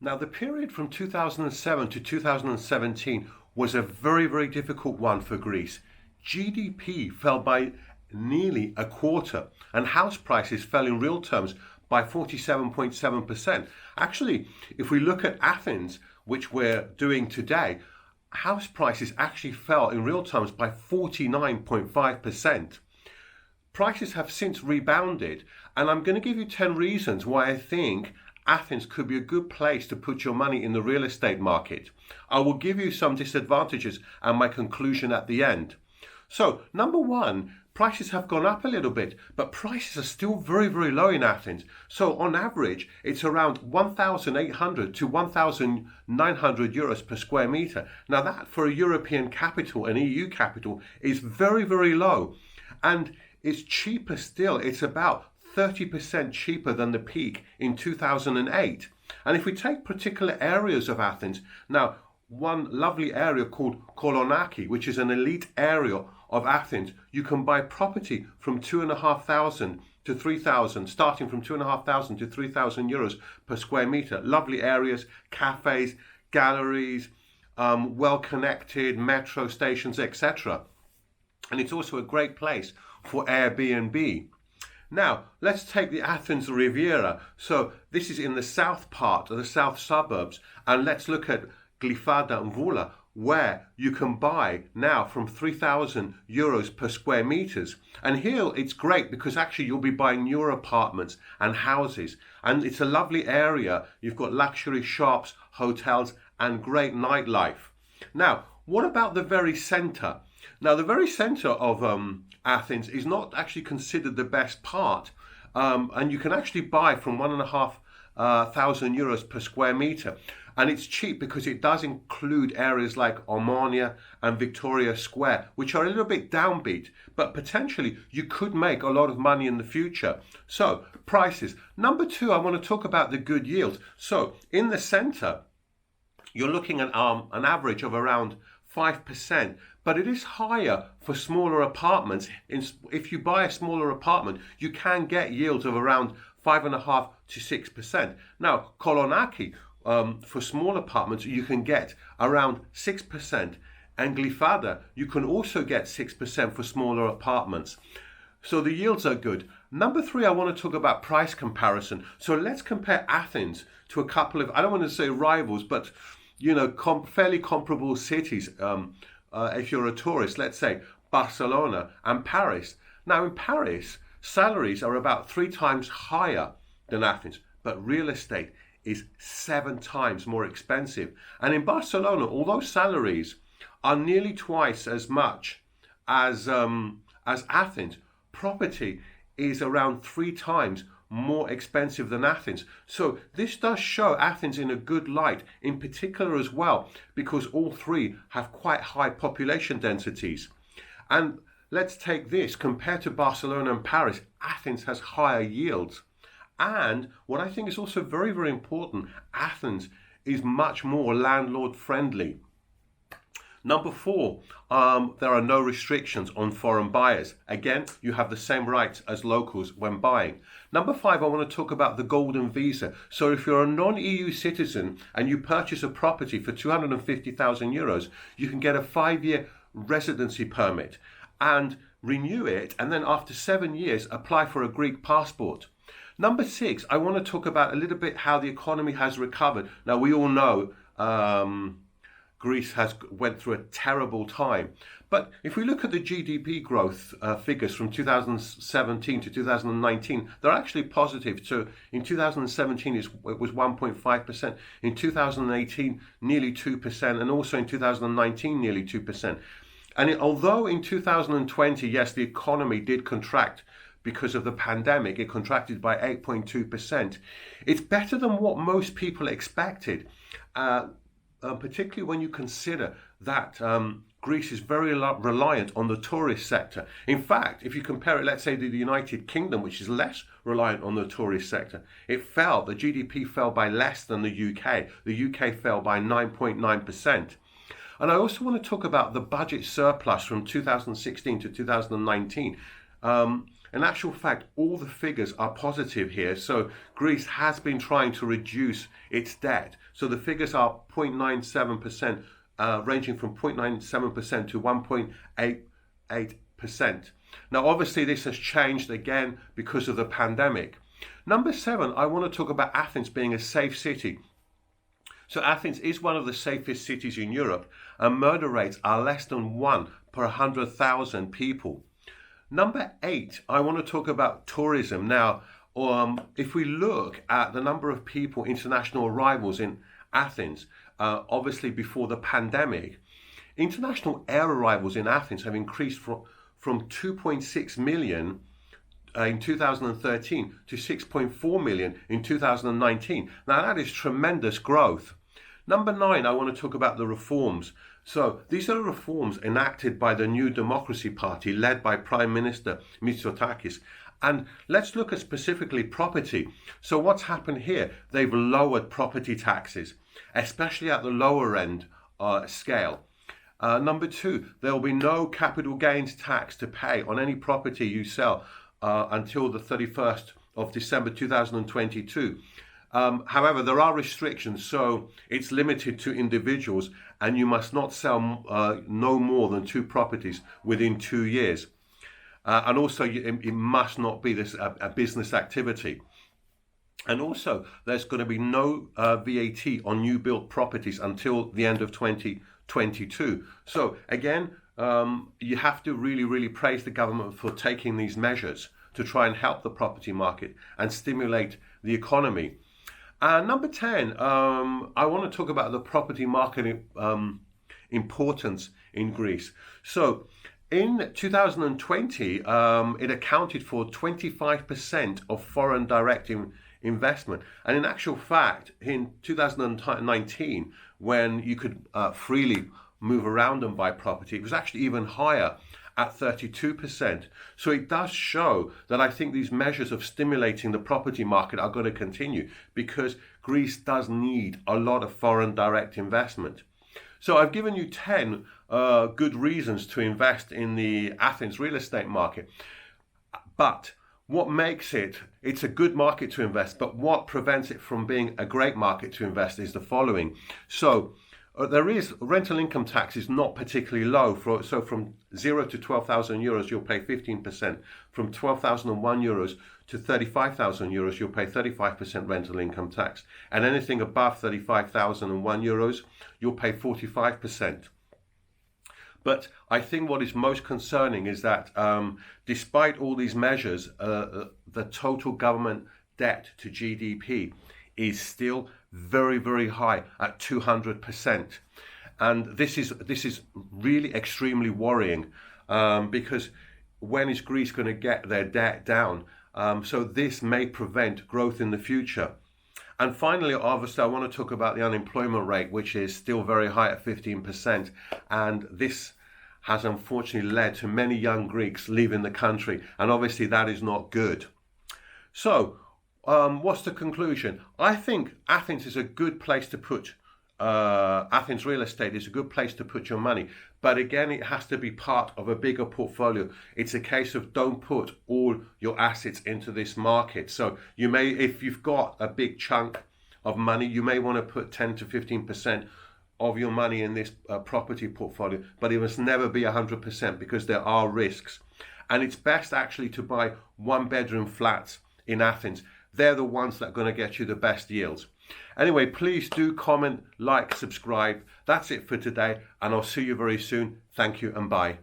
Now, the period from 2007 to 2017 was a very, very difficult one for Greece. GDP fell by nearly a quarter, and house prices fell in real terms by 47.7%. Actually, if we look at Athens, which we're doing today, house prices actually fell in real terms by 49.5%. Prices have since rebounded, and I'm going to give you 10 reasons why I think Athens could be a good place to put your money in the real estate market. I will give you some disadvantages and my conclusion at the end. So, number one, prices have gone up a little bit, but prices are still very, very low in Athens. So, on average, it's around 1,800 to 1,900 euros per square meter. Now, that for a European capital, an EU capital, is very, very low. And it's cheaper still. It's about 30% cheaper than the peak in 2008. And if we take particular areas of Athens, now one lovely area called Kolonaki, which is an elite area of Athens, you can buy property from 2,500 to 3,000, starting from 2,500 to 3,000 euros per square meter. Lovely areas, cafes, galleries, well-connected metro stations, etc. And it's also a great place for Airbnb. Now, let's take the Athens Riviera. So this is in the south part of the south suburbs. And let's look at Glyfada and Voula, where you can buy now from 3,000 euros per square meters. And here it's great because actually you'll be buying newer apartments and houses. And it's a lovely area. You've got luxury shops, hotels, and great nightlife. Now, what about the very center? Now, the very center of Athens is not actually considered the best part, and you can actually buy from 1,500 euros per square meter, and it's cheap because it does include areas like Omonia and Victoria Square, which are a little bit downbeat, but potentially you could make a lot of money in the future. So, prices. Number two, I want to talk about the good yields. So, in the center, you're looking at an average of around 5%, but it is higher for smaller apartments. If you buy a smaller apartment, you can get yields of around 5.5% to 6%. Now, Kolonaki, for small apartments, you can get around 6%, and Glyfada, you can also get 6% for smaller apartments. So the yields are good. Number three, I want to talk about price comparison. So let's compare Athens to a couple of, I don't want to say rivals, but fairly comparable cities. If you're a tourist, let's say Barcelona and Paris. Now in Paris, salaries are about 3 times higher than Athens, but real estate is 7 times more expensive. And in Barcelona, although salaries are nearly twice as much as Athens, property is around 3 times more expensive than Athens. So this does show Athens in a good light, in particular as well, because all three have quite high population densities. And let's take this, compared to Barcelona and Paris, Athens has higher yields. And what I think is also very, very important, Athens is much more landlord friendly. Number 4, there are no restrictions on foreign buyers. Again, you have the same rights as locals when buying. Number 5, I want to talk about the golden visa. So if you're a non-EU citizen and you purchase a property for 250,000 euros, you can get a 5-year residency permit and renew it, and then after 7 years, apply for a Greek passport. Number 6, I want to talk about a little bit how the economy has recovered. Now, we all know Greece has went through a terrible time. But if we look at the GDP growth figures from 2017 to 2019, they're actually positive. So in 2017, it was 1.5%. In 2018, nearly 2%. And also in 2019, nearly 2%. And although in 2020, yes, the economy did contract because of the pandemic, it contracted by 8.2%. It's better than what most people expected. Particularly when you consider that Greece is very reliant on the tourist sector. In fact, if you compare it, let's say, to the United Kingdom, which is less reliant on the tourist sector, the GDP fell by less than the UK. The UK fell by 9.9%. And I also want to talk about the budget surplus from 2016 to 2019. in actual fact, all the figures are positive here. So Greece has been trying to reduce its debt. So the figures are 0.97%, ranging from 0.97% to 1.88%. Now, obviously, this has changed again because of the pandemic. Number 7, I want to talk about Athens being a safe city. So Athens is one of the safest cities in Europe, and murder rates are less than 1 per 100,000 people. Number 8, I want to talk about tourism. Now, if we look at the number of people, international arrivals in Athens, obviously before the pandemic, international air arrivals in Athens have increased from 2.6 million in 2013 to 6.4 million in 2019. Now that is tremendous growth. Number 9, I want to talk about the reforms. So these are reforms enacted by the New Democracy Party led by Prime Minister Mitsotakis. And let's look at specifically property. So what's happened here? They've lowered property taxes, especially at the lower end scale. Number 2, there will be no capital gains tax to pay on any property you sell until the 31st of December 2022. However, there are restrictions, so it's limited to individuals, and you must not sell no more than 2 properties within 2 years. And also, it must not be a business activity. And also, there's going to be no VAT on new built properties until the end of 2022. So again, you have to really praise the government for taking these measures to try and help the property market and stimulate the economy. Number 10, I want to talk about the property market importance in Greece. So in 2020, it accounted for 25% of foreign direct investment. And in actual fact, in 2019, when you could freely move around and buy property, it was actually even higher at 32%. So it does show that I think these measures of stimulating the property market are going to continue, because Greece does need a lot of foreign direct investment. So I've given you 10 good reasons to invest in the Athens real estate market. But what makes it's a good market to invest, but what prevents it from being a great market to invest is the following. So there is rental income tax is not particularly low. So from 0 to 12,000 euros, you'll pay 15%. From 12,001 euros to 35,000 euros, you'll pay 35% rental income tax. And anything above 35,001 euros, you'll pay 45%. But I think what is most concerning is that despite all these measures, the total government debt to GDP is still very high at 200%. And this is really extremely worrying, because when is Greece going to get their debt down? So this may prevent growth in the future. And finally, obviously, I want to talk about the unemployment rate, which is still very high at 15%. And this has unfortunately led to many young Greeks leaving the country. And obviously, that is not good. So what's the conclusion? I think Athens is a good place to put, Athens real estate is a good place to put your money. But again, it has to be part of a bigger portfolio. It's a case of don't put all your assets into this market. So you may, if you've got a big chunk of money, you may want to put 10 to 15% of your money in this property portfolio, but it must never be 100% because there are risks. And it's best actually to buy 1-bedroom flats in Athens. They're the ones that are going to get you the best yields. Anyway, please do comment, like, subscribe. That's it for today, and I'll see you very soon. Thank you and bye.